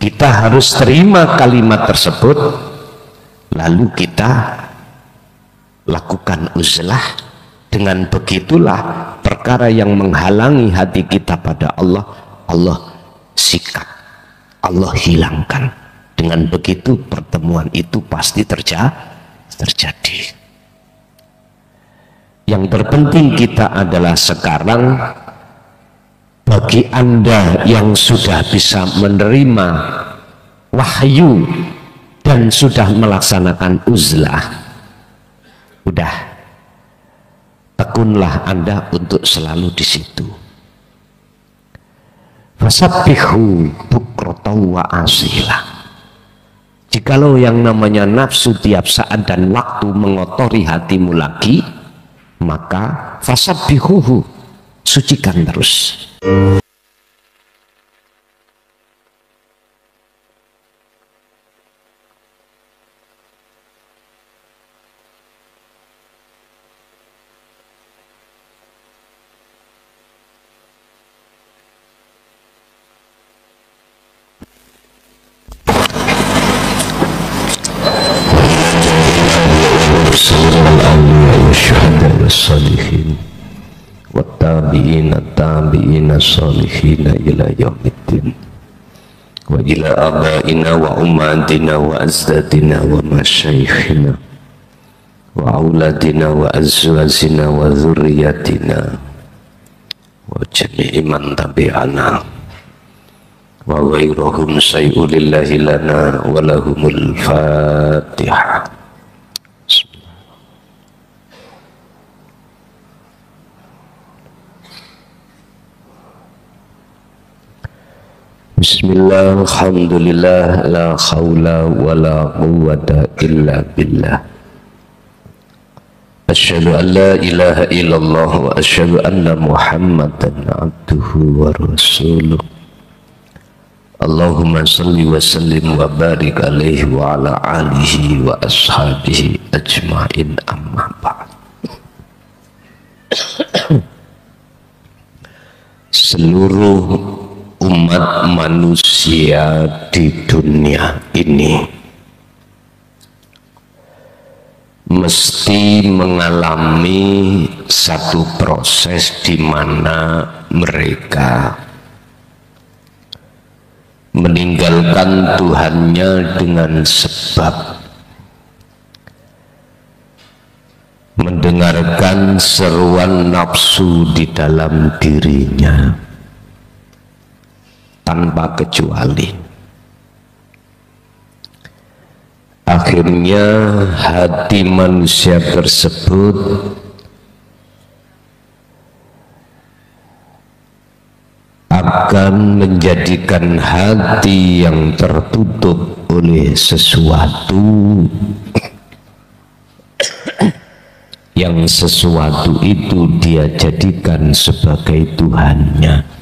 Kita harus terima kalimat tersebut, lalu kita lakukan uzlah. Dengan begitulah perkara yang menghalangi hati kita pada Allah, Allah sikat, Allah hilangkan. Dengan begitu pertemuan itu pasti terjadi. Yang terpenting kita adalah sekarang, bagi Anda yang sudah bisa menerima wahyu dan sudah melaksanakan uzlah, udah tekunlah Anda untuk selalu di situ. Fasabbihu bukratan wa asila. Jikalau yang namanya nafsu tiap saat dan waktu mengotori hatimu lagi, maka fasabbihuhu, sucikan terus. Salihin wattabi'ina tabi'ina salihina ila yaumiddin wa ila abaina wa ummatina wa azdadina wa masyaikhina wa auladina wa azwajina wa dzurriyyatina wa jami'i man tabi'ana wa ghairuhum sayulillahi lana wa lahumul fatihah. Bismillah, alhamdulillah, la khawla wa la quwwata illa billah. Asyhadu an la ilaha illallah wa asyhadu anna Muhammadan abduhu wa rasuluh. Allahumma salli wa sallim wa barik alaihi wa ala alihi wa ashabihi ajma'in, amma ba'd. Seluruh umat manusia di dunia ini mesti mengalami satu proses di mana mereka meninggalkan Tuhannya dengan sebab mendengarkan seruan nafsu di dalam dirinya tanpa kecuali. Akhirnya hati manusia tersebut akan menjadikan hati yang tertutup oleh sesuatu yang sesuatu itu dia jadikan sebagai Tuhannya.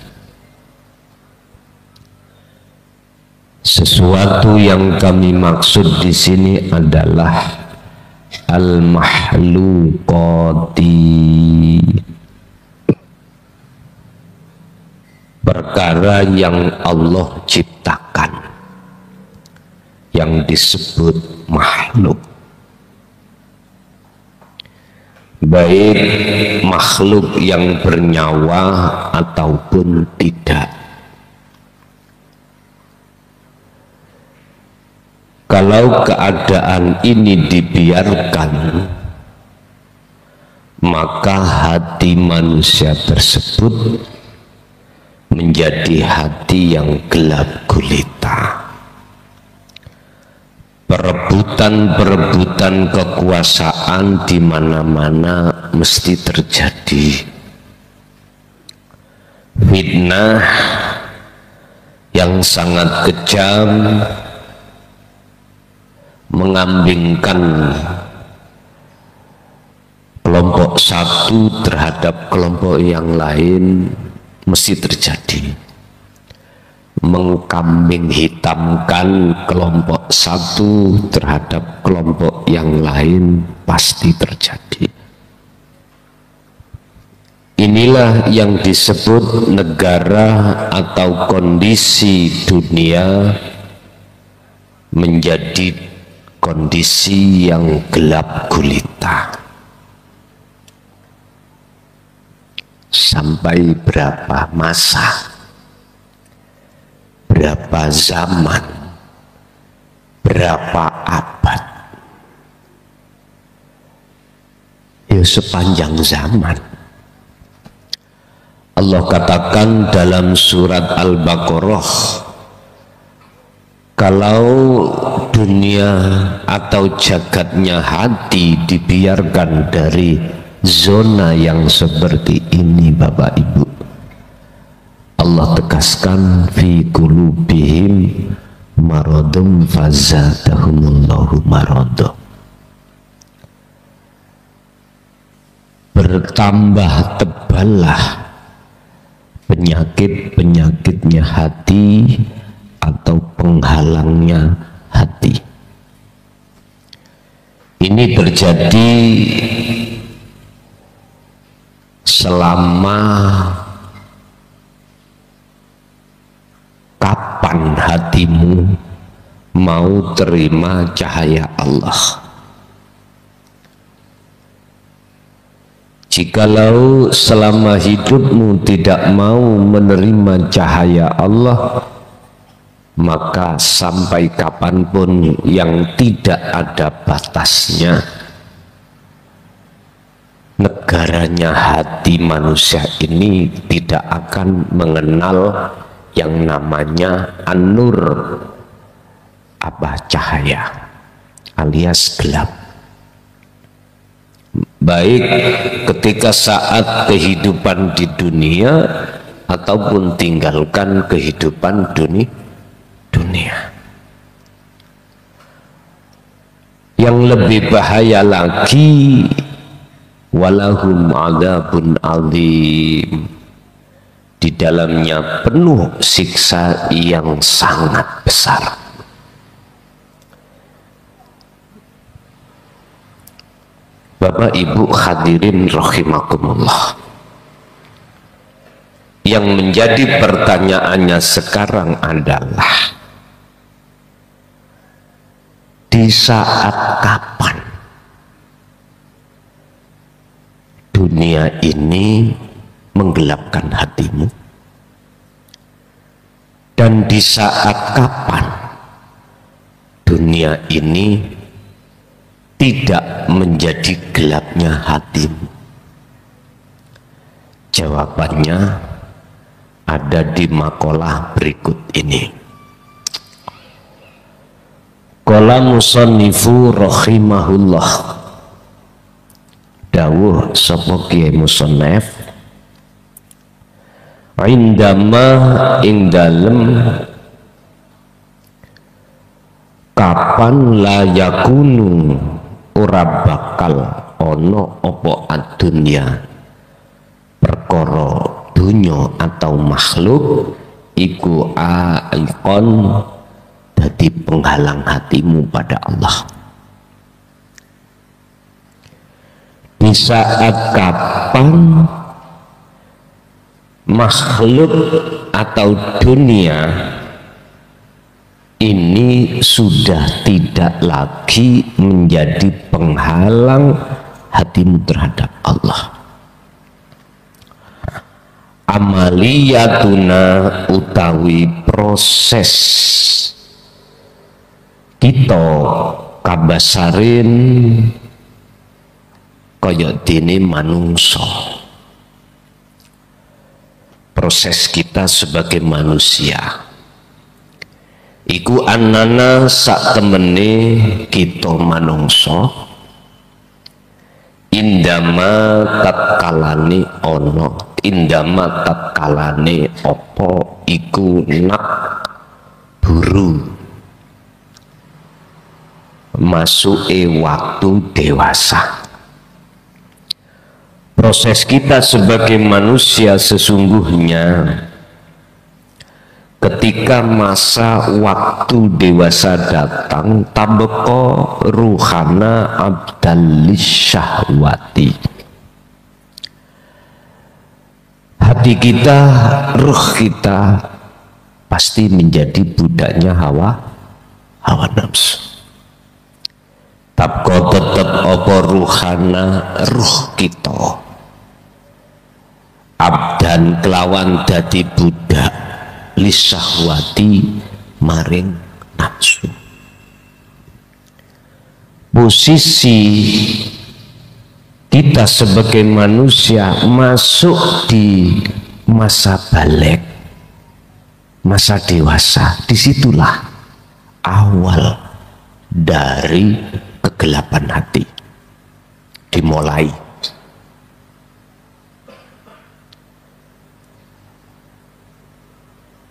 Sesuatu yang kami maksud di sini adalah al-mahlukati, perkara yang Allah ciptakan, yang disebut makhluk, baik makhluk yang bernyawa ataupun tidak. Kalau keadaan ini dibiarkan, maka hati manusia tersebut menjadi hati yang gelap gulita. Perebutan-perebutan kekuasaan di mana-mana mesti terjadi. Fitnah yang sangat kejam mengambingkan kelompok satu terhadap kelompok yang lain mesti terjadi. Mengkambing hitamkan kelompok satu terhadap kelompok yang lain pasti terjadi. Inilah yang disebut negara atau kondisi dunia menjadi kondisi yang gelap gulita. Sampai berapa masa, berapa zaman, berapa abad, ya sepanjang zaman. Allah katakan dalam surat Al-Baqarah, kalau dunia atau jagatnya hati dibiarkan dari zona yang seperti ini, Bapak Ibu, Allah tegaskan fi qulubihim maradun fazadahumullahu marada. Bertambah teballah penyakit-penyakitnya hati atau penghalangnya hati. Ini terjadi selama kapan hatimu mau terima cahaya Allah. Jikalau selama hidupmu tidak mau menerima cahaya Allah, maka sampai kapanpun yang tidak ada batasnya, negaranya hati manusia ini tidak akan mengenal yang namanya an-nur, cahaya alias gelap. Baik ketika saat kehidupan di dunia ataupun tinggalkan kehidupan dunia. Yang lebih bahaya lagi, walahum adzabun adzim, di dalamnya penuh siksa yang sangat besar. Bapak Ibu hadirin rahimakumullah, yang menjadi pertanyaannya sekarang adalah di saat kapan dunia ini menggelapkan hatimu, dan di saat kapan dunia ini tidak menjadi gelapnya hatimu? Jawabannya ada di makalah berikut ini. Qala musannifu rahimahullah, dawuh sapa kiai musannaf, indama ing dalem kapan la yakunu ora bakal ono opo adunya, perkara dunya atau makhluk iku aikon dadi penghalang hatimu pada Allah. Di saat kapan makhluk atau dunia ini sudah tidak lagi menjadi penghalang hatimu terhadap Allah. Amaliyatuna utawi proses kita kabasarin kaya dene manungsa. Proses kita sebagai manusia iku annana sak temene kita manungsa indama tatkalane ono, indama tatkalane opo iku nak buru masuke waktu dewasa. Proses kita sebagai manusia sesungguhnya ketika masa waktu dewasa datang, tabeko ruhana abdalis syahwati, hati kita, ruh kita pasti menjadi budaknya hawa nafsu. Tapi tetap apa ruhana, ruh kita abdan kelawan dadi budak lisahwati maring nafsu. Posisi kita sebagai manusia masuk di masa balik, masa dewasa, disitulah awal dari kegelapan hati dimulai.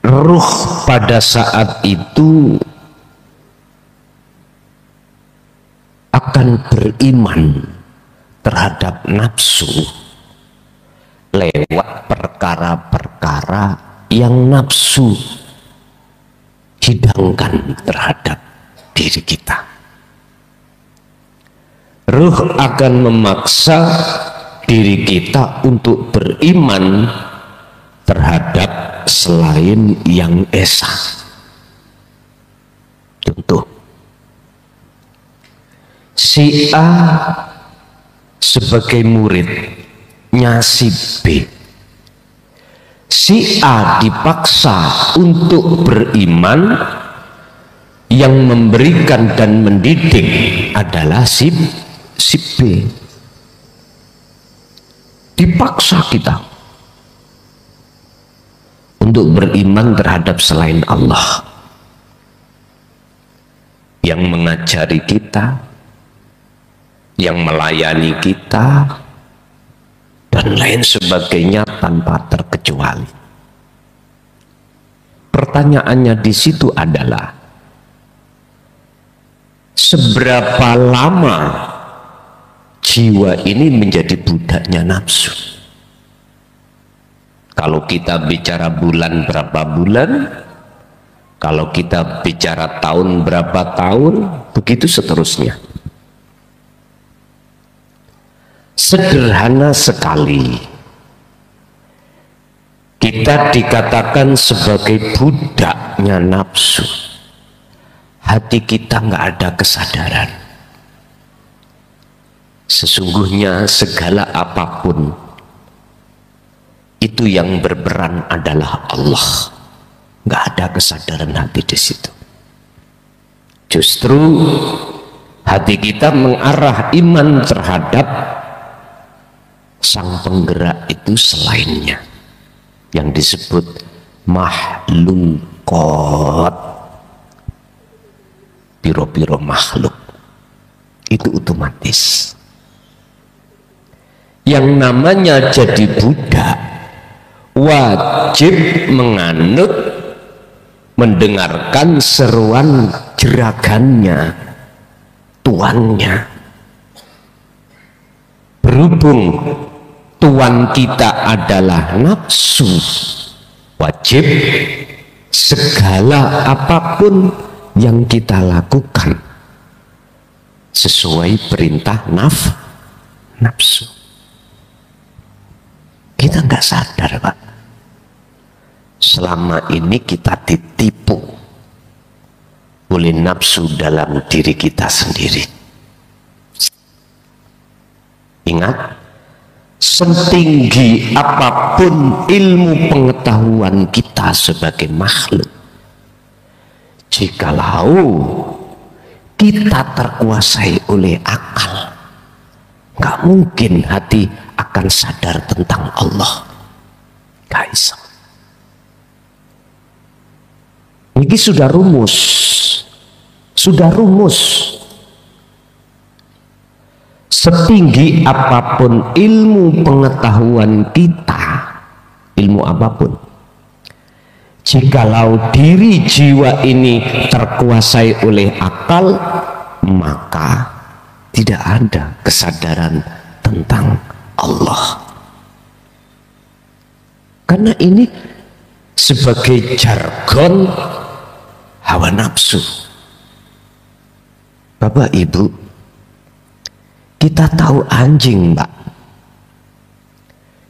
Ruh pada saat itu akan beriman terhadap nafsu lewat perkara-perkara yang nafsu hidangkan terhadap diri kita. Ruh akan memaksa diri kita untuk beriman terhadap selain yang esa. Contoh, si A sebagai muridnya si B. Si A dipaksa untuk beriman, yang memberikan dan mendidik adalah si B. Dipaksa kita untuk beriman terhadap selain Allah. Yang mengajari kita, yang melayani kita, dan lain sebagainya tanpa terkecuali. Pertanyaannya di situ adalah, seberapa lama jiwa ini menjadi budaknya nafsu? Kalau kita bicara bulan, berapa bulan? Kalau kita bicara tahun, berapa tahun? Begitu seterusnya. Sederhana sekali, kita dikatakan sebagai budaknya nafsu. Hati kita nggak ada kesadaran. Sesungguhnya segala apapun itu yang berperan adalah Allah. Nggak ada kesadaran hati di situ. Justru hati kita mengarah iman terhadap sang penggerak itu selainnya, yang disebut makhlukot, piro-piro makhluk. Itu otomatis. Yang namanya jadi budak wajib menganut, mendengarkan seruan jeragannya, tuannya. Berhubung tuan kita adalah nafsu, wajib segala apapun yang kita lakukan sesuai perintah nafsu. Kita nggak sadar, Pak. Selama ini kita ditipu oleh nafsu dalam diri kita sendiri. Ingat, setinggi apapun ilmu pengetahuan kita sebagai makhluk, jikalau kita terkuasai oleh akal, nggak mungkin hati akan sadar tentang Allah. Guys, ini sudah rumus. Setinggi apapun ilmu pengetahuan kita, ilmu apapun, jikalau diri jiwa ini terkuasai oleh akal, maka tidak ada kesadaran tentang Allah. Karena ini sebagai jargon hawa nafsu. Bapak Ibu, kita tahu anjing, Mbak,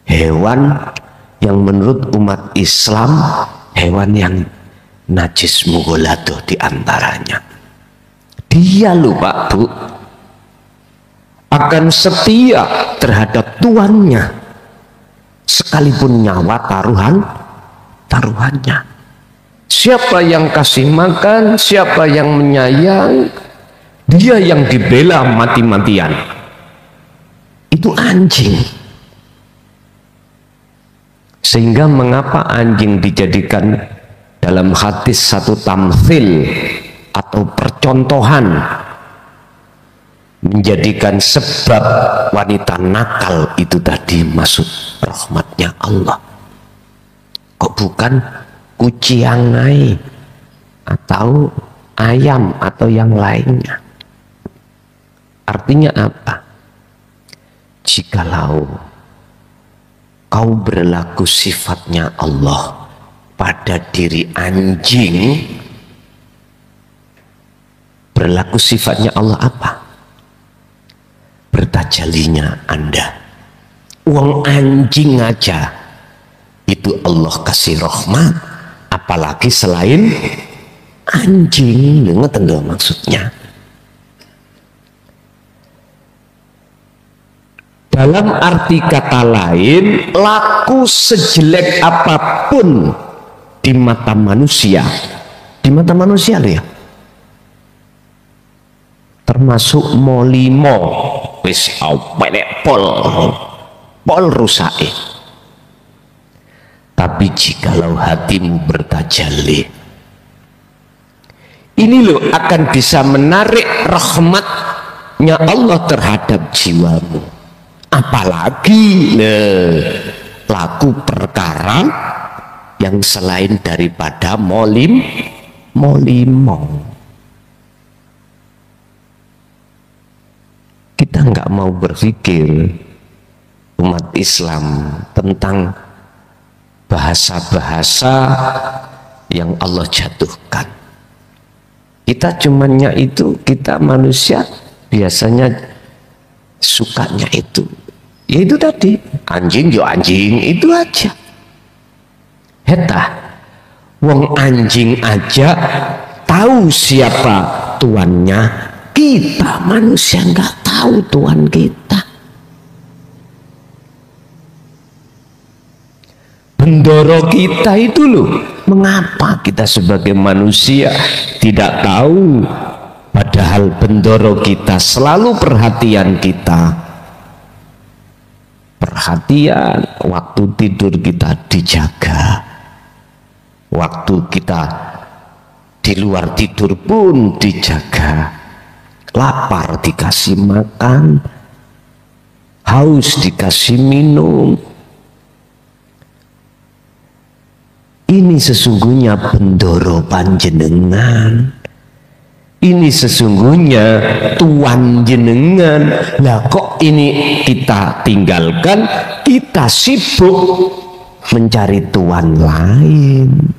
hewan yang menurut umat Islam hewan yang najis mughalladhah diantaranya. Dia loh Pak Bu akan setia terhadap tuannya sekalipun nyawa taruhannya. Siapa yang kasih makan, siapa yang menyayang, dia yang dibela mati-matian. Itu anjing. Sehingga mengapa anjing dijadikan dalam hadis satu tamtsil atau percontohan, menjadikan sebab wanita nakal itu tadi masuk rahmatnya Allah. Kok bukan kuciangai atau ayam atau yang lainnya? Artinya apa? Jikalau kau berlaku sifatnya Allah pada diri anjing, berlaku sifatnya Allah apa? Bertajalinya Anda. Uang anjing aja itu Allah kasih rahmat, apalagi selain anjing. Ngerti nggak maksudnya? Dalam arti kata lain, laku sejelek apapun di mata manusia loh ya, termasuk molimo wis pol rusake, tapi jikalau hatimu bertajalli, ini loh akan bisa menarik rahmatnya Allah terhadap jiwamu. Apalagi laku perkara yang selain daripada molimo. Kita nggak mau berpikir umat Islam tentang bahasa-bahasa yang Allah jatuhkan. Kita cumannya itu, kita manusia biasanya sukanya itu, yaitu tadi anjing yo anjing, itu aja. Heta wong anjing aja tahu siapa tuannya, kita manusia nggak tahu tuan kita. Bendoro kita itu loh, mengapa kita sebagai manusia tidak tahu? Padahal bendoro kita selalu perhatian kita. Perhatian, waktu tidur kita dijaga. Waktu kita di luar tidur pun dijaga. Lapar dikasih makan, haus dikasih minum. Ini sesungguhnya bendoro panjenengan. Ini sesungguhnya tuan jenengan. Lah kok ini kita tinggalkan, kita sibuk mencari tuan lain.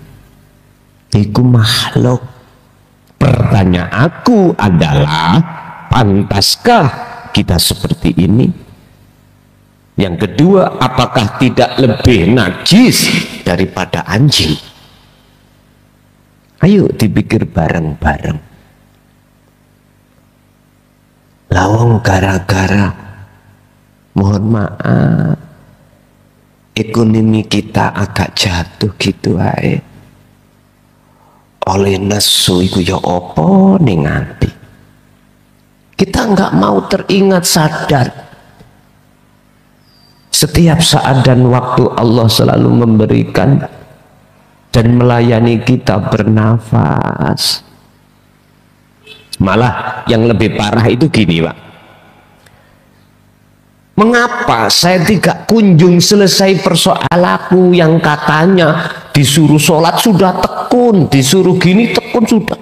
Iku makhluk. Pertanyaanku adalah, pantaskah kita seperti ini? Yang kedua, apakah tidak lebih najis daripada anjing? Ayo dipikir bareng-bareng. Lawang gara-gara mohon maaf ekonomi kita agak jatuh gitu ae, oleh nesu iku ya opo ning ati, kita nggak mau teringat sadar setiap saat dan waktu Allah selalu memberikan dan melayani kita bernafas. Malah yang lebih parah itu gini Pak, mengapa saya tidak kunjung selesai persoalanku yang katanya disuruh sholat sudah tekun, disuruh gini tekun sudah,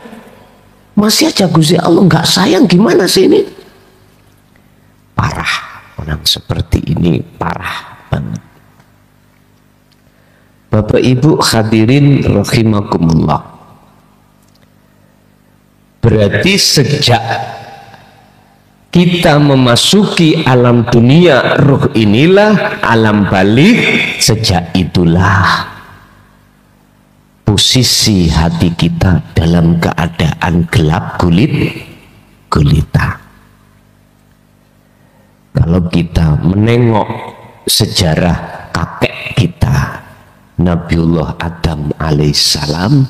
masih aja Gusti Allah nggak sayang, gimana sih ini? Parah, orang seperti ini parah banget. Bapak Ibu hadirin rahimakumullah, berarti sejak kita memasuki alam dunia ruh inilah alam balik. Sejak itulah posisi hati kita dalam keadaan gelap gulita. Kalau kita menengok sejarah kakek kita Nabiullah Adam alaihissalam,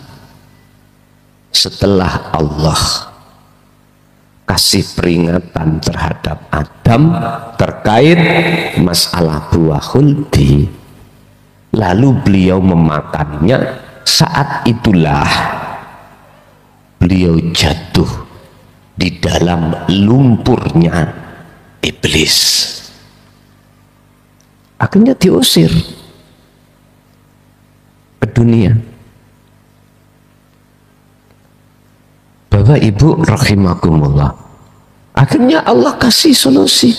setelah Allah kasih peringatan terhadap Adam terkait masalah buah khuldi, lalu beliau memakannya. Saat itulah beliau jatuh di dalam lumpurnya iblis, akhirnya diusir ke dunia. Bapak Ibu rahimakumullah, akhirnya Allah kasih solusi.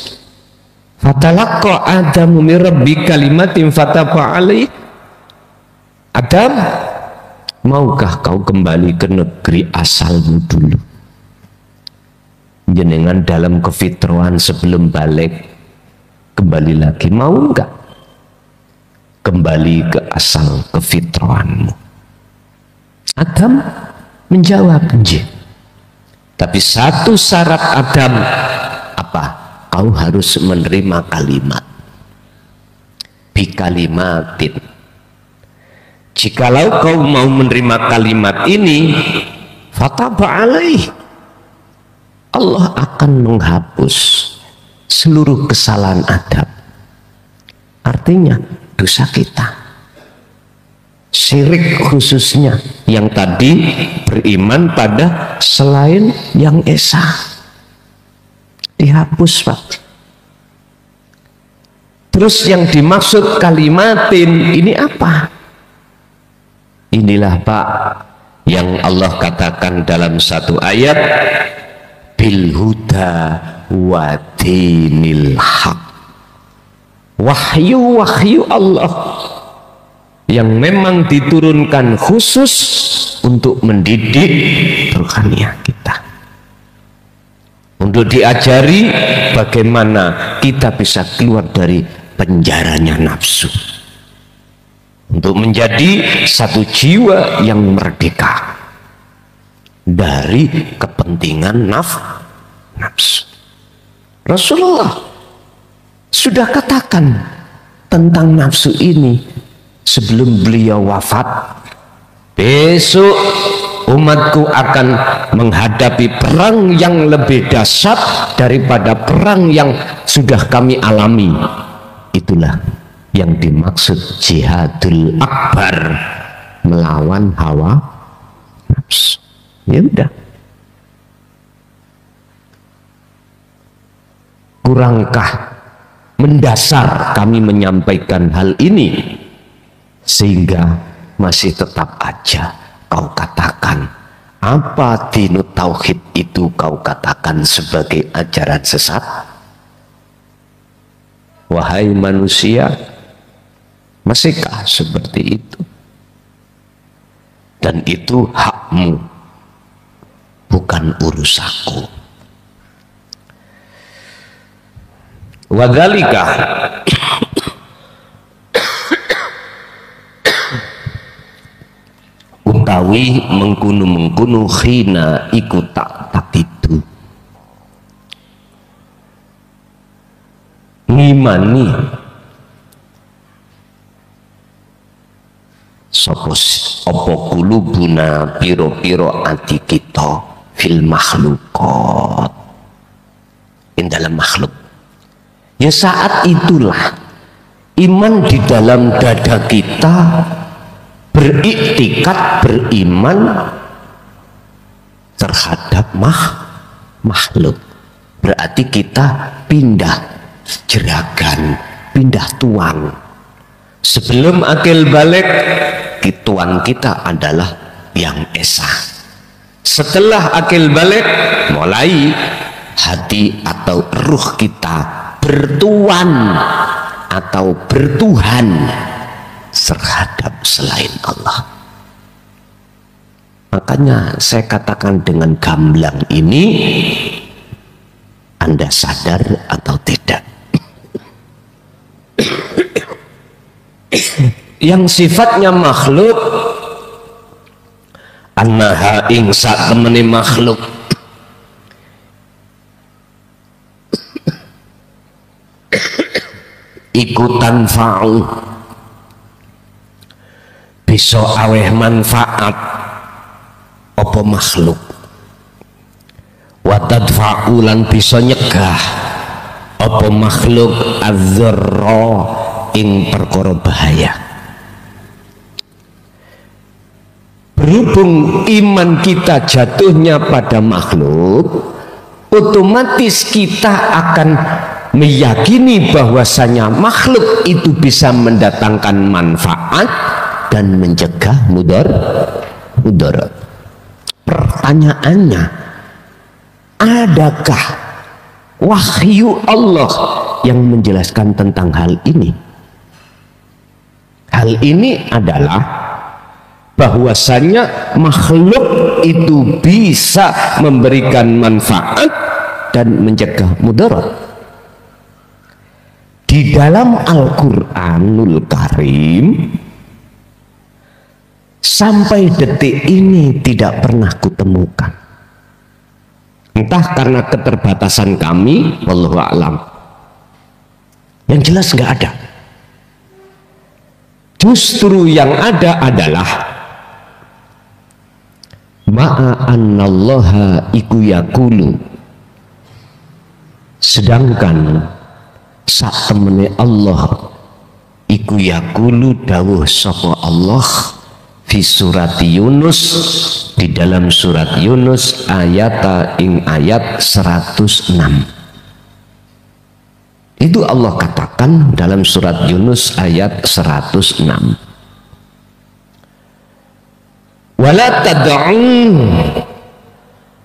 Fatalaqqa Adamu min rabbi kalimatin fataba alaih. Adam, maukah kau kembali ke negeri asalmu dulu? Jenengan dalam kefitrahan sebelum balik kembali lagi, mau enggak kembali ke asal kefitrahanmu? Adam menjawab, "Nggih." Tapi satu syarat Adam, apa? Kau harus menerima kalimat. Bi kalimatin. Jikalau kau mau menerima kalimat ini, fataba alaih, Allah akan menghapus seluruh kesalahan Adam. Artinya dosa kita, syirik khususnya, yang tadi beriman pada selain yang esa, dihapus Pak. Terus yang dimaksud kalimatin ini apa? Inilah Pak yang Allah katakan dalam satu ayat, bil huda wa dinil haq. Wahyu Allah yang memang diturunkan khusus untuk mendidik rohaniah kita, untuk diajari bagaimana kita bisa keluar dari penjaranya nafsu, untuk menjadi satu jiwa yang merdeka dari kepentingan nafsu. Rasulullah sudah katakan tentang nafsu ini sebelum beliau wafat. Besok umatku akan menghadapi perang yang lebih dahsyat daripada perang yang sudah kami alami. Itulah yang dimaksud jihadul akbar, melawan hawa nafsu. Ya udah, kurangkah mendasar kami menyampaikan hal ini sehingga masih tetap aja kau katakan apa dinut tauhid itu, kau katakan sebagai ajaran sesat? Wahai manusia, masihkah seperti itu? Dan itu hakmu, bukan urusanku. Wadzalika utawi mengkunu khina iku tak itu ngimani sapa apa kulubuna piro-piro ati kita fil makhluqat, in dalam makhluk. Ya saat itulah iman di dalam dada kita beriktikat beriman terhadap makhluk. Berarti kita pindah jeragan, pindah tuan. Sebelum akil balik, tuan kita adalah yang esa. Setelah akil balik, mulai hati atau ruh kita bertuan atau bertuhan terhadap selain Allah. Makanya saya katakan dengan gamblang ini, Anda sadar atau tidak? Yang sifatnya makhluk, annaha ing sak temene makhluk, ikutan fa'u, bisa aweh manfaat apa makhluk, watad fa'ulan bisa nyegah apa makhluk adzarra ing perkara bahaya. Berhubung iman kita jatuhnya pada makhluk, otomatis kita akan meyakini bahwasanya makhluk itu bisa mendatangkan manfaat dan mencegah mudarat. Pertanyaannya, adakah wahyu Allah yang menjelaskan tentang hal ini? Hal ini adalah bahwasanya makhluk itu bisa memberikan manfaat dan mencegah mudarat. Di dalam Al-Qur'anul Karim sampai detik ini tidak pernah kutemukan. Entah karena keterbatasan kami, wallahu a'lam. Yang jelas nggak ada. Justru yang ada adalah ma'annallaha iku yakulu, sedangkan sak temene Allah iku yakulu dawuh sapa Allah fi surat Yunus, di dalam surat Yunus ayat ing ayat 106. Itu Allah katakan dalam surat Yunus ayat 106, wala tad'un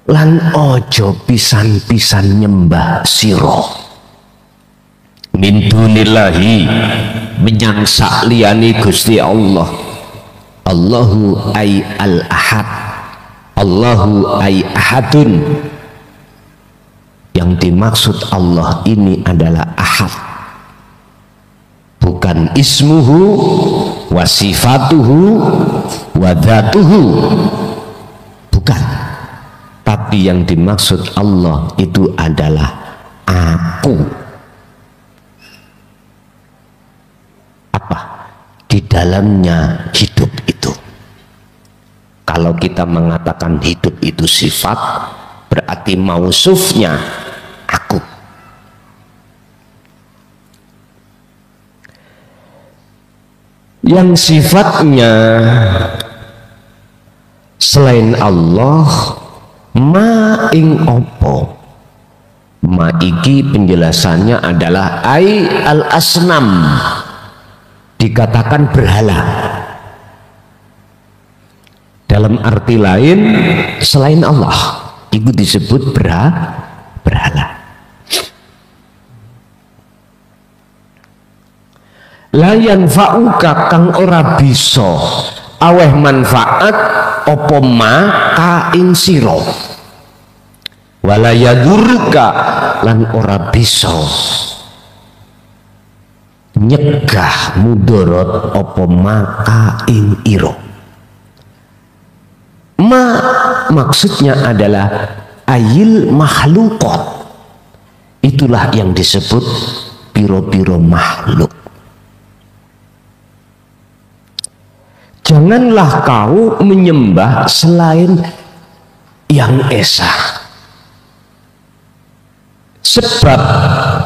lan ojo pisan-pisan nyembah sira min dunillahi menyang sakliyane Gusti Allah. Allahu ay al-ahad, Allahu ay ahadun. Yang dimaksud Allah ini adalah ahad, bukan ismuhu wa sifatuhu wa dzatuhu, bukan. Tapi yang dimaksud Allah itu adalah aku. Apa? Di dalamnya hidup itu. Kalau kita mengatakan hidup itu sifat, berarti mausufnya aku. Yang sifatnya selain Allah, ma ing opo. Ma iki penjelasannya adalah ai al asnam, dikatakan berhala. Dalam arti lain selain Allah itu disebut berhala. La yanfa'uka kang ora bisa aweh manfaat apa ma ka ing sira, wala yadurruka lan ora bisa nyegah mudarat apa ma ka ing ira. Ma maksudnya adalah ayil makhlukot, itulah yang disebut piro-piro makhluk. Janganlah kau menyembah selain yang esa, sebab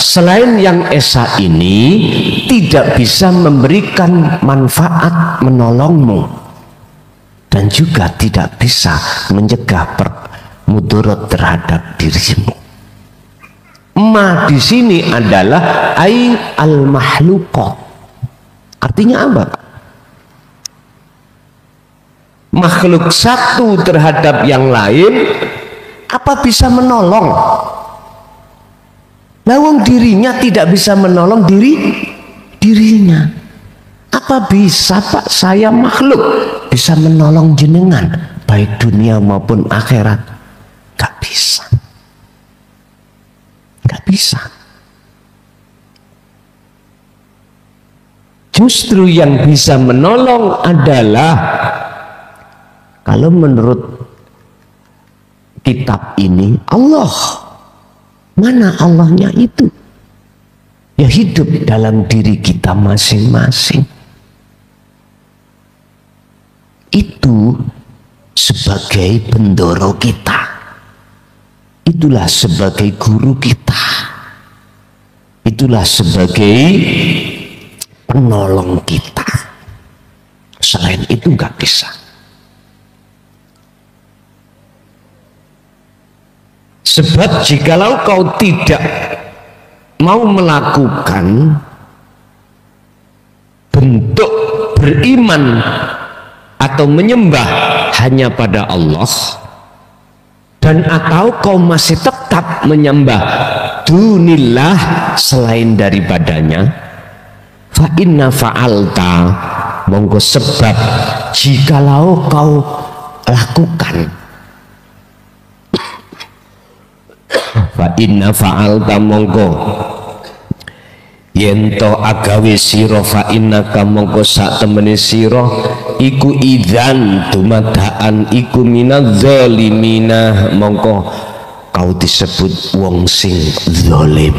selain yang esa ini tidak bisa memberikan manfaat menolongmu dan juga tidak bisa mencegah mudarat terhadap dirimu. Ma di sini adalah ai al mahlukot. Artinya apa? Makhluk satu terhadap yang lain apa bisa menolong? Lawang dirinya tidak bisa menolong dirinya. Apa bisa Pak saya makhluk bisa menolong jenengan baik dunia maupun akhirat? Gak bisa. Nggak bisa. Justru yang bisa menolong adalah, kalau menurut kitab ini, Allah. Mana Allahnya itu? Ya hidup dalam diri kita masing-masing. Itu sebagai pendoro kita. Itulah sebagai guru kita. Itulah sebagai penolong kita. Selain itu nggak bisa. Sebab jikalau kau tidak mau melakukan bentuk beriman atau menyembah hanya pada Allah, dan atau kau masih tetap menyembah dunillah selain daripadanya, fa inna fa'alta, monggo sebab jikalau kau lakukan, fa inna fa'alta monggo yento agawe siro, fa inna ka monggo sak temene siro iku idzan dumadaan iku minadz zalimina, monggo kau disebut wong sing zalim.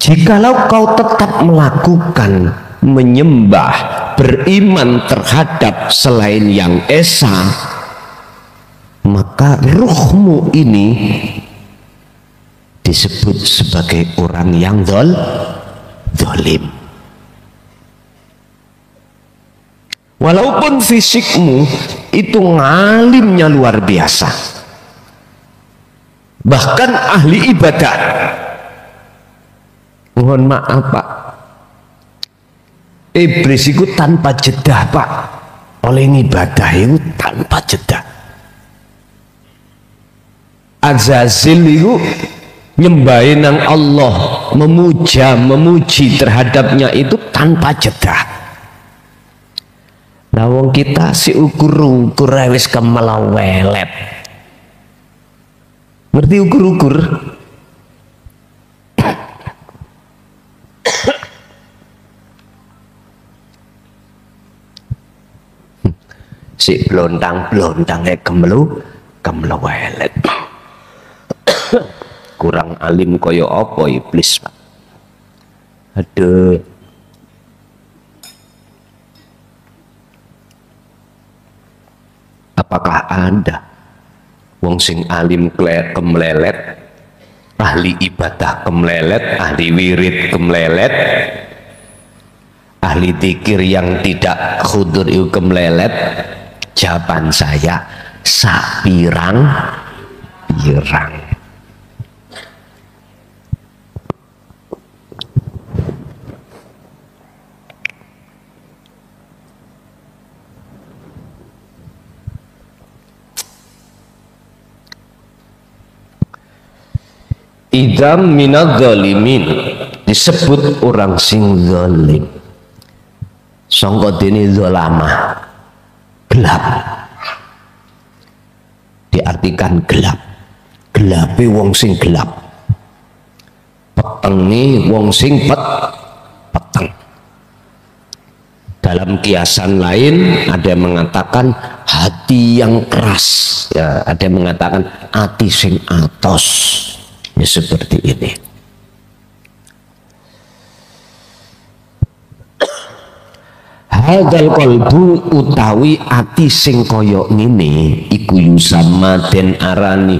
Jikalau kau tetap melakukan menyembah, beriman terhadap selain yang esa, maka ruhmu ini disebut sebagai orang yang zalim. Walaupun fisikmu itu ngalimnya luar biasa, bahkan ahli ibadah, mohon maaf Pak, iblis itu tanpa jeda Pak, oleh ibadah itu tanpa jeda. Azazil itu nyembahin nang Allah, memuji terhadapnya itu tanpa jeda. Nah wong kita si ukur wis kemelawelet. Ngerti ukur? Si blontang-blontangnya kemelawelet. Kurang alim koyo apa iblis Pak. Aduh. Apakah ada wong sing alim kemlelet, ahli ibadah kemlelet, ahli wirid kemlelet, ahli zikir yang tidak khudur itu kemlelet? Jawaban saya sapirang. Idam minadz zalimin, disebut orang sing zalim. Sangka dene zalamah, gelap. Diartikan gelap. Gelape wong sing gelap. Petenge wong sing peteng. Dalam kiasan lain ada yang mengatakan hati yang keras, ya, ada yang mengatakan hati sing atos. Ya, seperti ini. Hadzal qalbu utawi ati sing kaya ngene iku yusamma den arani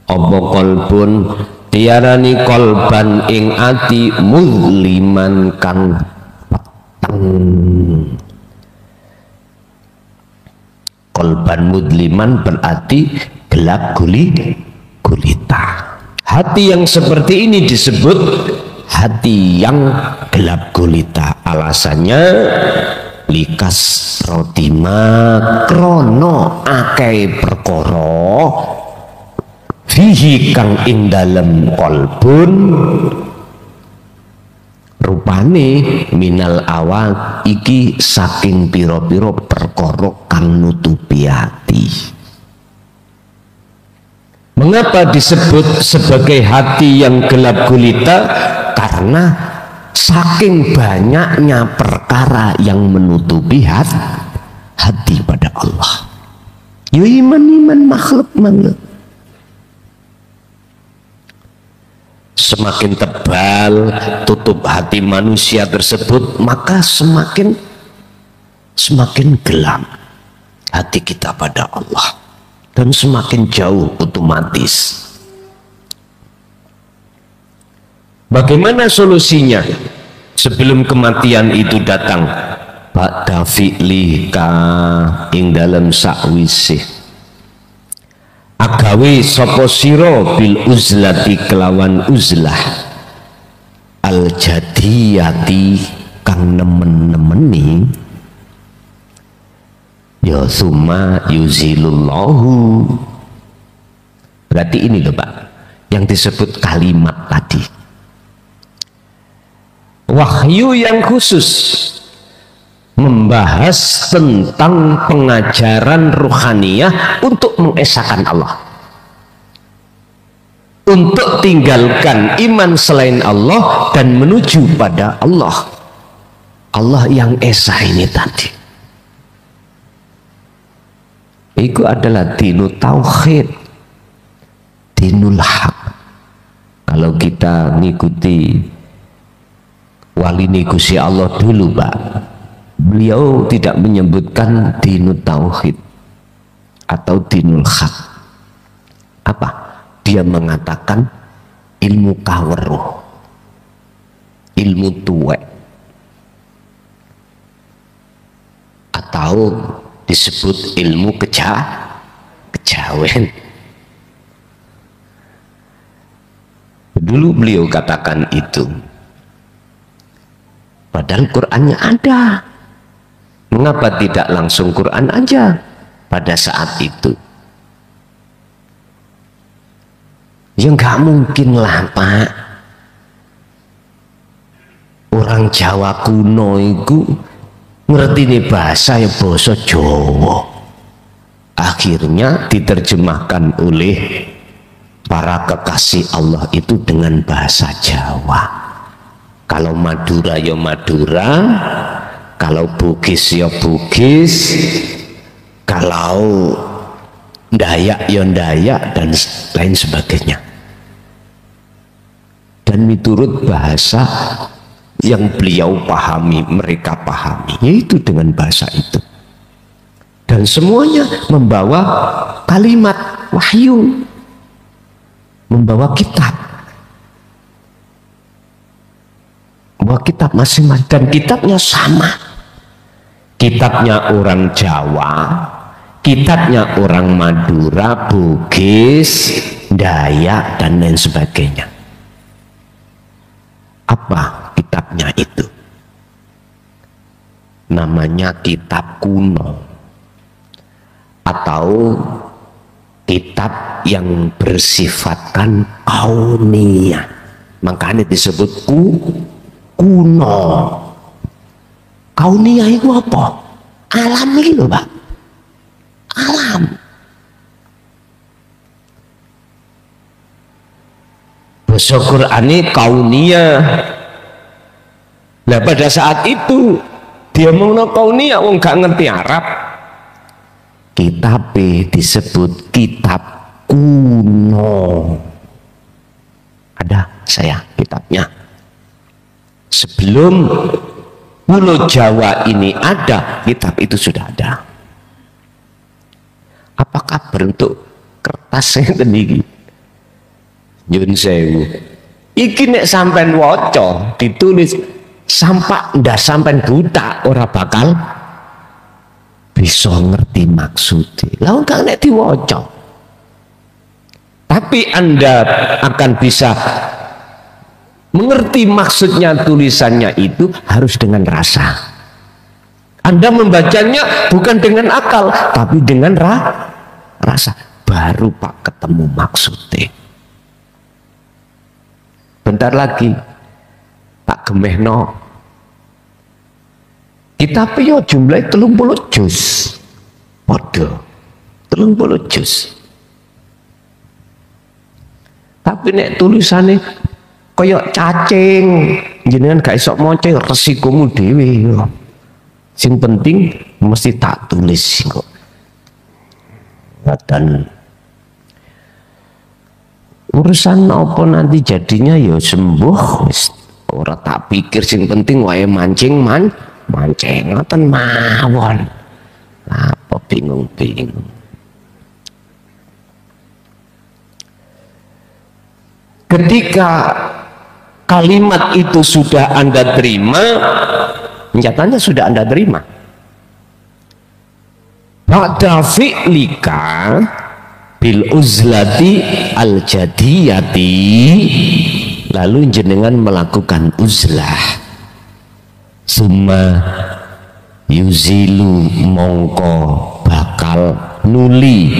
apa qalbun, diarani qalban ing ati muzliman kang peteng. Qalban muzliman berarti gelap gulita. Hati yang seperti ini disebut hati yang gelap gulita. Alasannya likas rotima krono akei perkara fihi kang ing dalem kolbun rupane minal awal iki saking piro-piro perkara kang nutupi hati. Mengapa disebut sebagai hati yang gelap gulita? Karena saking banyaknya perkara yang menutupi hati pada Allah. Yo iman makhluk. Semakin tebal tutup hati manusia tersebut, maka semakin gelap hati kita pada Allah, dan semakin jauh otomatis. Bagaimana solusinya sebelum kematian itu datang? Ba'da fi'lika ing dalam sakwise agawe sapa sira bil uzlati kelawan uzlah al jadiyati kang nemen-nemeni ya summa yuzilullahu. Berarti ini loh Pak yang disebut kalimat tadi, wahyu yang khusus membahas tentang pengajaran ruhaniyah untuk mengesahkan Allah, untuk tinggalkan iman selain Allah dan menuju pada Allah. Allah yang esa ini tadi, itu adalah dinul tauhid, dinul haq. Kalau kita ngikuti wali Gusti Allah dulu Pak, beliau tidak menyebutkan dinul tauhid atau dinul haq. Apa? Dia mengatakan ilmu kaweruh, ilmu tuwek, atau disebut ilmu kejawen. Dulu beliau katakan itu, padahal Qur'annya ada. Mengapa tidak langsung Quran aja pada saat itu? Ya nggak mungkin lah Pak, orang Jawa kuno itu ngerti nih bahasa ya bahasa Jawa, akhirnya diterjemahkan oleh para kekasih Allah itu dengan bahasa Jawa. Kalau Madura ya Madura, kalau Bugis ya Bugis, kalau Dayak ya Dayak, dan lain sebagainya. Dan menurut bahasa yang beliau pahami, mereka pahami, yaitu dengan bahasa itu. Dan semuanya membawa kalimat wahyu, membawa kitab, membawa kitab masing-masing, dan kitabnya sama. Kitabnya orang Jawa, kitabnya orang Madura, Bugis, Dayak, dan lain sebagainya. Apa kitabnya itu? Namanya kitab kuno, atau kitab yang bersifatkan kauniyah. Makanya disebut kuno. Kauniyah itu apa? Alami loh Pak, alam. Bahasa Quran ini kauniyah. Nah pada saat itu dia mau kauniyah, wong gak ngerti Arab, kitab disebut kitab kuno. Ada saya kitabnya. Sebelum Pulau Jawa ini ada, kitab itu sudah ada. Apakah bentuk kertasnya tinggi? Nyun sewu. Iki nek sampean waca ditulis sampai ndak sampean buta ora bakal bisa ngerti maksudnya. Lah enggak nek diwaca. Tapi Anda akan bisa mengerti maksudnya tulisannya itu harus dengan rasa. Anda membacanya bukan dengan akal, tapi dengan rasa. Baru Pak ketemu maksudnya. Bentar lagi Pak Gemehno, kitab yo jumlahnya 30 juz. Podo 30 juz. Tapi nek tulisannya koyok cacing, jenengan gak iso maca resikomu dhewe. Sing penting mesti tak tulis kok. Dan urusan apa nanti jadinya ya sembuh wis ora tak pikir, sing penting wae mancing ngoten mawon. Apa bingung-bingung. Ketika kalimat itu sudah Anda terima, nyatanya sudah Anda terima. Ba'da fi'lika bil uzlati al jadiyati, lalu jenengan melakukan uzlah, summa yuzilu mongko bakal nuli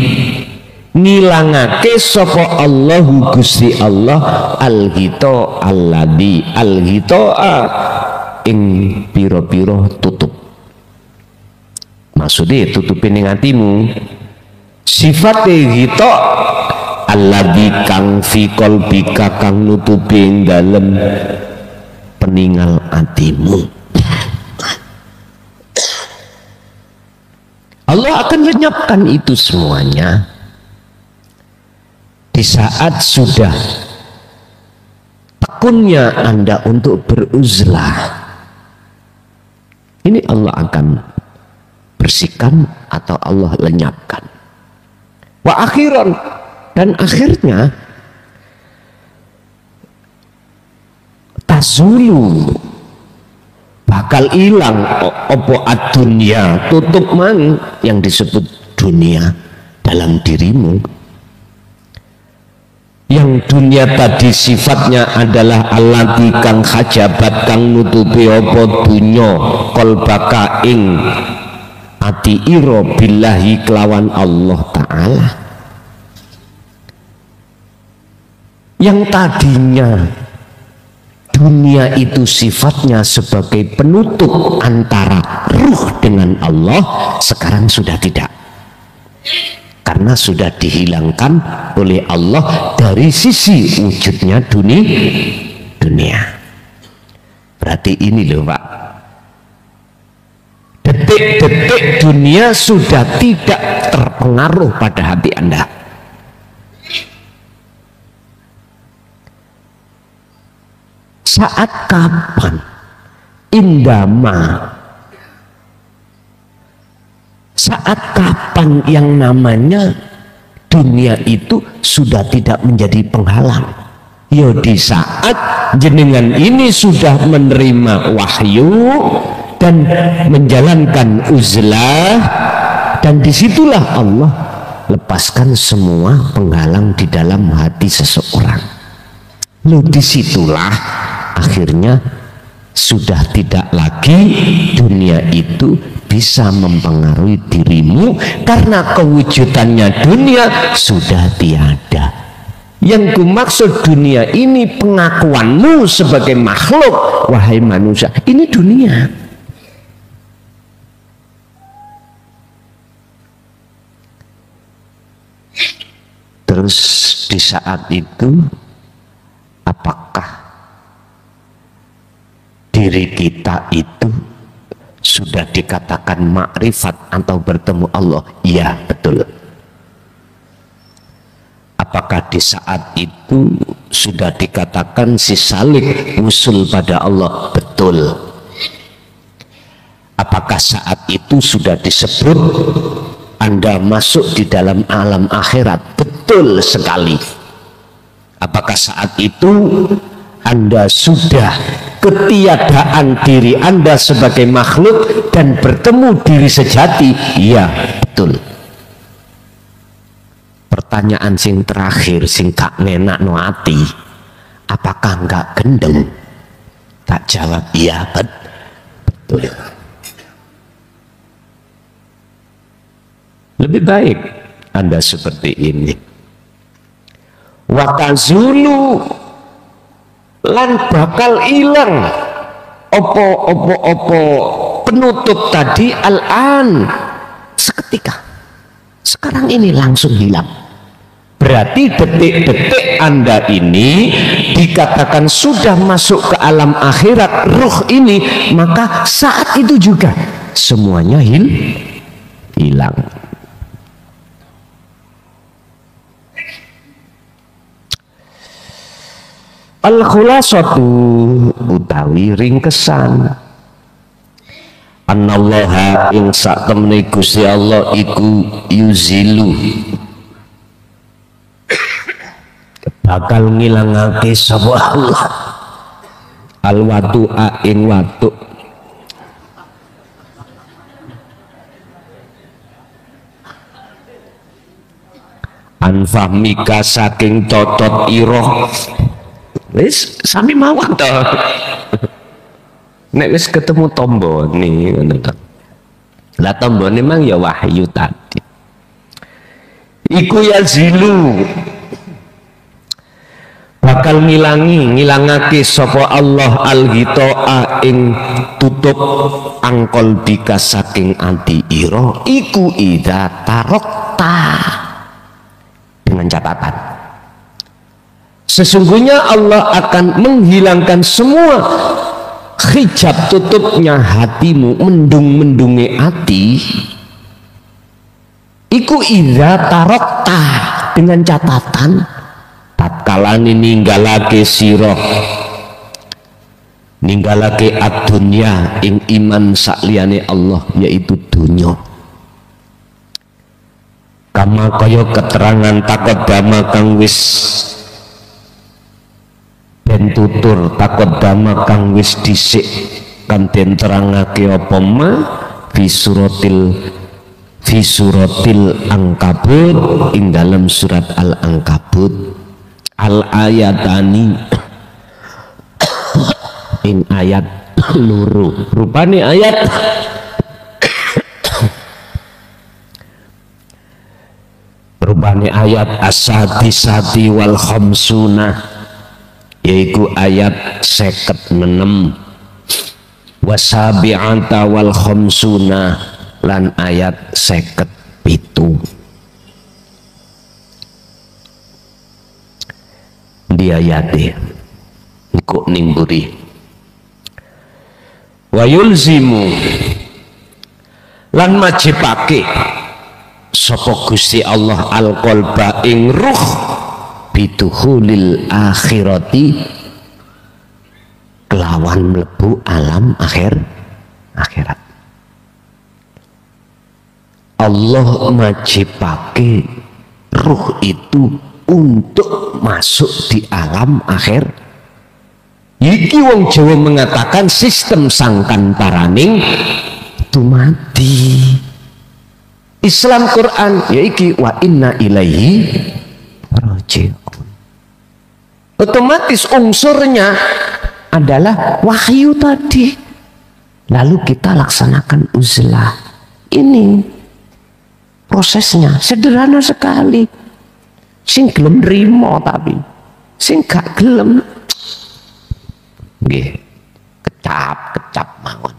ngilangake sapa Allahu Gusti Allah al-ghita alladzi al-ghita'a ing pira-pira tutup. Maksudnya tutupin ning atimu. Sifate ghita alladzi kang fi qalbika kang nutupi ing dalem peninggal atimu. Allah akan lenyapkan itu semuanya di saat sudah tekunnya Anda untuk beruzlah. Ini Allah akan bersihkan atau Allah lenyapkan. Wa akhiran, dan akhirnya tazulu, bakal hilang opo ad-dunya, tutup man yang disebut dunia dalam dirimu. Yang dunia tadi sifatnya adalah allati kang hajabat kang nutupi opo dunya qalbaka ing ati ira billahi kelawan Allah Ta'ala. Yang tadinya dunia itu sifatnya sebagai penutup antara ruh dengan Allah, sekarang sudah tidak, karena sudah dihilangkan oleh Allah dari sisi wujudnya dunia. Berarti ini loh Pak, detik-detik dunia sudah tidak terpengaruh pada hati Anda. Saat kapan indama, saat kapan yang namanya dunia itu sudah tidak menjadi penghalang? Ya di saat jenengan ini sudah menerima wahyu dan menjalankan uzlah, dan disitulah Allah lepaskan semua penghalang di dalam hati seseorang. Lalu disitulah akhirnya sudah tidak lagi dunia itu bisa mempengaruhi dirimu, karena kewujudannya dunia sudah tiada. Yang kumaksud dunia ini pengakuanmu sebagai makhluk, wahai manusia, ini dunia. Terus di saat itu apakah diri kita itu sudah dikatakan makrifat atau bertemu Allah? Iya, betul. Apakah di saat itu sudah dikatakan si salik usul pada Allah? Betul. Apakah saat itu sudah disebut Anda masuk di dalam alam akhirat? Betul sekali. Apakah saat itu Anda sudah ketiadaan diri Anda sebagai makhluk dan bertemu diri sejati? Iya, betul. Pertanyaan sing terakhir sing gak ngenak no ati, apakah enggak gendeng? Tak jawab iya, betul. Lebih baik Anda seperti ini. Watazulu, lan bakal ilang opo penutup tadi al-an, seketika, sekarang ini langsung hilang. Berarti detik-detik Anda ini dikatakan sudah masuk ke alam akhirat ruh ini, maka saat itu juga semuanya hilang. Al-khulasatu utawi ringkesan Anallaha ing sak temene Gusti Allah iku yuzilu bakal ngilangake sapa Allah al-watu'a ing watu anfahmika saking totot iroh. Wis sami mawon to. Nek wis ketemu tombo nih ngono to. Lah tombo memang ya wahyu tadi. Iku ya zilu. Bakal ngilangake sapa Allah al-ghita'a ing tutup angkol bika saking ati ira iku idza tarokta dengan catatan. Sesungguhnya Allah akan menghilangkan semua hijab tutupnya hatimu, mendung-mendungi hati. Iku idza tarokta dengan catatan tatkala ninggalake sira ninggalake ad-dunya ing iman sakliyane Allah yaitu dunya. Kama kaya keterangan takodama kang wis den tutur takodama kang wis dhisik kan den terangake apa ma fi suratil Ankabut ing dalam surat Al-Ankabut al-ayatani ing ayat loro rupane ayat as-sadisati wal khamsuna yaitu ayat 56 wasabi'ata wal khamsuna lan ayat 57. Di ayate iku ning buri wa yulzimu lan majibake sapa Gusti Allah al-qalba ing ruh bidukhulil akhirati kelawan mlebu alam akhirat. Allah majibake ruh itu untuk masuk di alam akhir. Iki wong Jawa mengatakan sistem sangkan paraning dumadi. Islam Quran ya iki wa inna ilaihi raji'un. Otomatis unsurnya adalah wahyu tadi. Lalu kita laksanakan uzlah. Ini prosesnya sederhana sekali. Sing gelem nrimo tapi sing gak gelem nggih kecap mawon.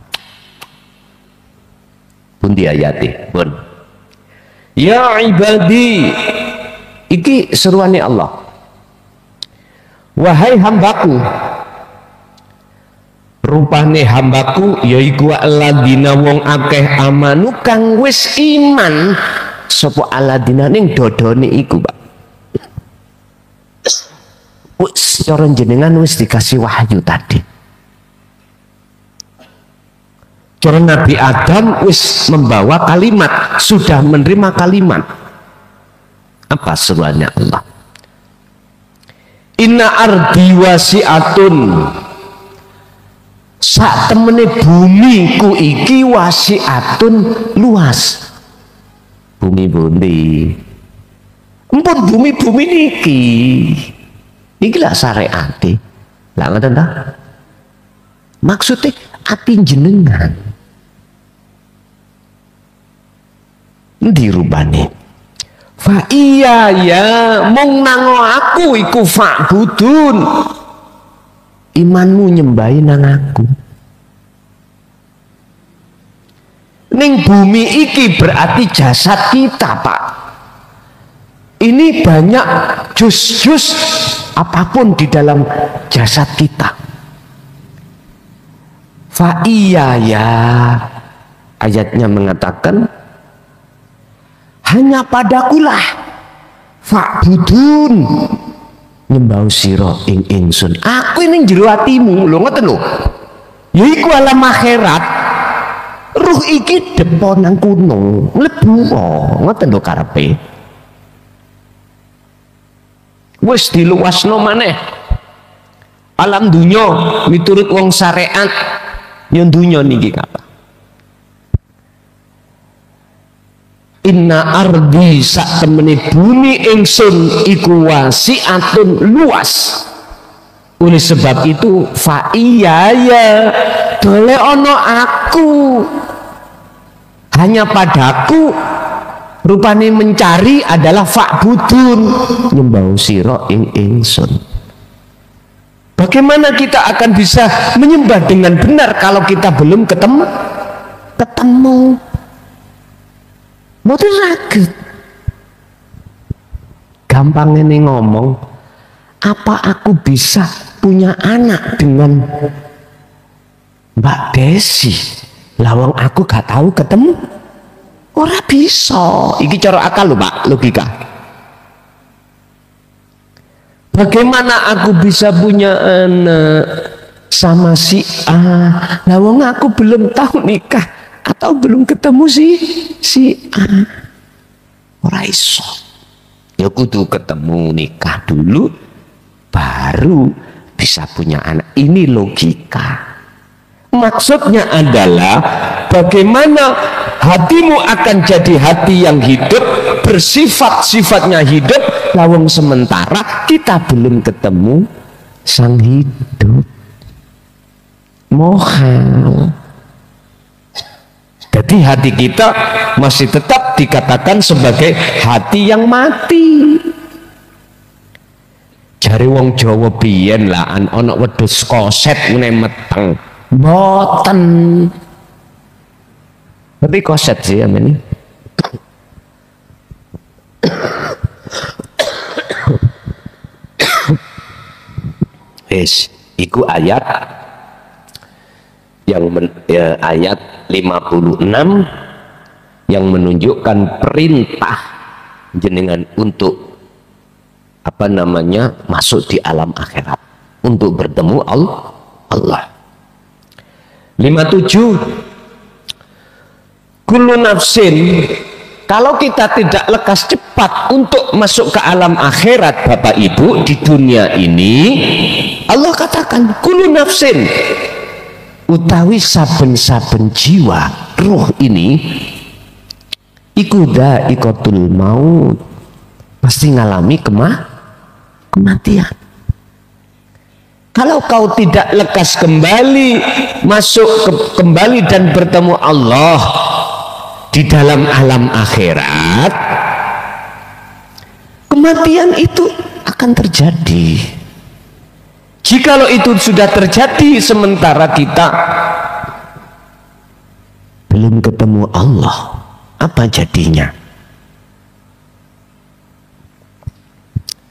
Pundi ayate pun. Ya ibadi, iki seruane Allah. Wahai hambaku, rupane hambaku yaiku alladzina wong akeh amanu kang wis iman sapa alladzina ning dodone iku, Pak. Wis cara jenengan wis dikasih wahyu tadi. Cara Nabi Adam wis membawa kalimat, sudah menerima kalimat. Apa seruannya Allah? Inna ardi wasi'atun. Sak temene bumi ku iki wasi'atun luas. Bumi bundi. Empun bumi niki. Iki lah syariate. Lah ngoten ta? Maksudnya ati jenengan. Dirubani fa iya ya mung nango aku iku fa'budun imanmu nyembahi nang aku ning bumi iki berarti jasad kita, Pak. Ini banyak jus-jus apapun di dalam jasad kita. Fa iya ya, ayatnya mengatakan hanya padakulah fa'budun nyembah sira ing ingsun. Aku ini jero atimu lho, ngoten lho. Ya iku alam akhirat. Ruh iki depo nang kuno, mlebu ngoten lho karepe. Wis diluasno maneh. Alam dunya miturut wong syariat ya dunya niki kata. Inna ardi sak temene bumi ingsun iku wasi'atun luas. Oleh sebab itu fa iya ya dole ono aku, hanya padaku rupane mencari adalah fa'budun nyembah sira ing ingsun. Bagaimana kita akan bisa menyembah dengan benar kalau kita belum ketemu? Mboten saged. Gampang ini ngomong, apa aku bisa punya anak dengan Mbak Desi? Lawang aku gak tahu ketemu. Ora bisa. Iki cara akal lho Pak, logika. Bagaimana aku bisa punya anak sama si A? Lawang aku belum tahu nikah atau belum ketemu si A. Ora iso. Ya kudu ketemu nikah dulu baru bisa punya anak. Ini logika. Maksudnya adalah bagaimana hatimu akan jadi hati yang hidup, bersifat-sifatnya hidup, lawang sementara kita belum ketemu sang hidup. Mohal. Jadi hati kita masih tetap dikatakan sebagai hati yang mati. Jare wong Jawa biyen lah ana wedhus koset ngene meteng. Mboten. Tapi koset sih amen. Wis, iku ayat yang ayat 56 yang menunjukkan perintah jenengan untuk apa namanya masuk di alam akhirat untuk bertemu Allah. 57 kullu nafsin, kalau kita tidak lekas cepat untuk masuk ke alam akhirat Bapak Ibu di dunia ini, Allah katakan kullu nafsin, utawi saben-saben jiwa ruh ini iku dha'iqatul maut, pasti ngalami kematian. Kalau kau tidak lekas kembali masuk kembali dan bertemu Allah di dalam alam akhirat, kematian itu akan terjadi. Jikalau itu sudah terjadi sementara kita belum ketemu Allah, apa jadinya?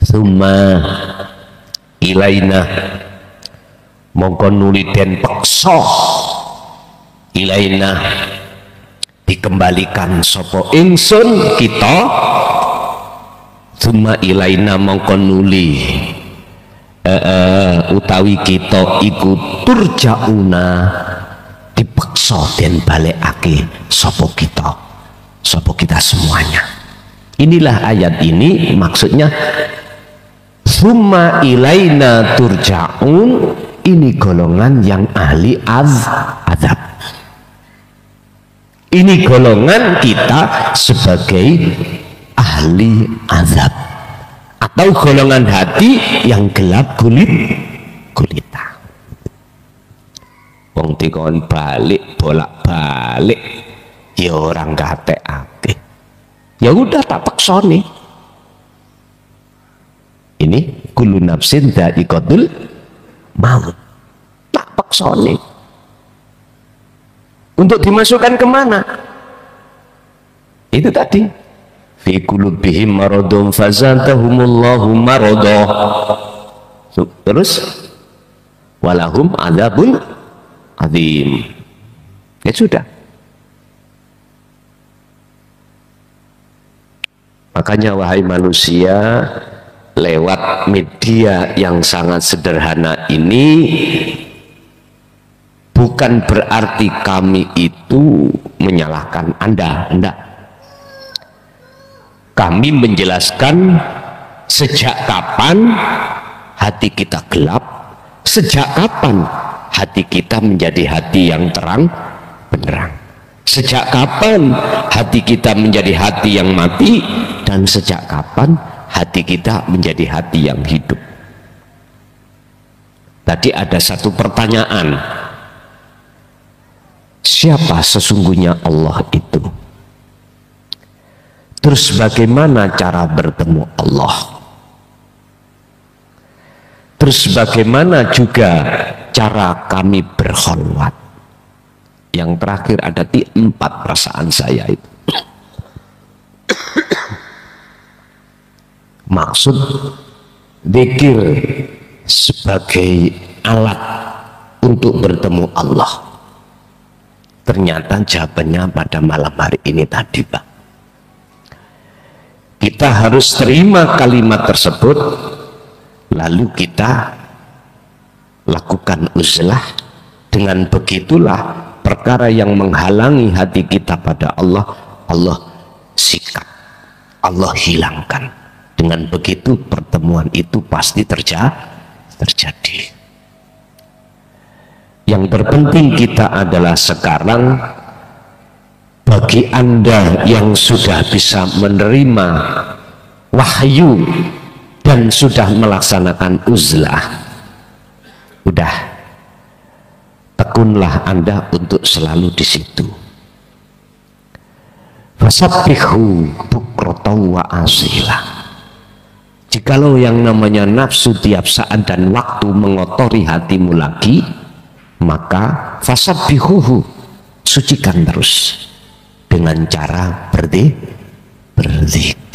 Summa ilaina, mongko nuli den peksa, ilaina dikembalikan sapa ingsun kita, summa ilaina mongko nuli utawi kita iku turjauna dipeksa den balekake sapa kita semuanya. Inilah ayat ini maksudnya summa ilaina turja'un, ini golongan yang ahli azab. Ini golongan kita sebagai ahli azab atau golongan hati yang gelap gulita. Wong dikon balik bolak-balik ya orang gatekake. Ya udah tak paksa nih. Ini kullu nafsin dha'iqatul maut, tak paksa nih. Untuk dimasukkan kemana? Itu tadi fi qulubihim maradun fazadahumullahu marada. Terus walahum adzabun adzim. Ya sudah. Makanya wahai manusia, lewat media yang sangat sederhana ini bukan berarti kami itu menyalahkan Anda, enggak. Kami menjelaskan sejak kapan hati kita gelap, sejak kapan hati kita menjadi hati yang terang benderang, sejak kapan hati kita menjadi hati yang mati, dan sejak kapan hati kita menjadi hati yang hidup. Tadi ada satu pertanyaan, siapa sesungguhnya Allah itu? Terus bagaimana cara bertemu Allah? Terus bagaimana juga cara kami berkholwat? Yang terakhir ada 4 perasaan saya itu. Maksud zikir sebagai alat untuk bertemu Allah. Ternyata jawabannya pada malam hari ini tadi, Pak. Kita harus terima kalimat tersebut, lalu kita lakukan uzlah. Dengan begitulah perkara yang menghalangi hati kita pada Allah, Allah sikat, Allah hilangkan. Dengan begitu pertemuan itu pasti terjadi. Yang terpenting kita adalah sekarang, bagi Anda yang sudah bisa menerima wahyu dan sudah melaksanakan uzlah, udah tekunlah Anda untuk selalu di situ. Fasabbihu bukratan wa asila. Jikalau yang namanya nafsu tiap saat dan waktu mengotori hatimu lagi, maka fasabbihuhu, sucikan terus dengan cara berzikir.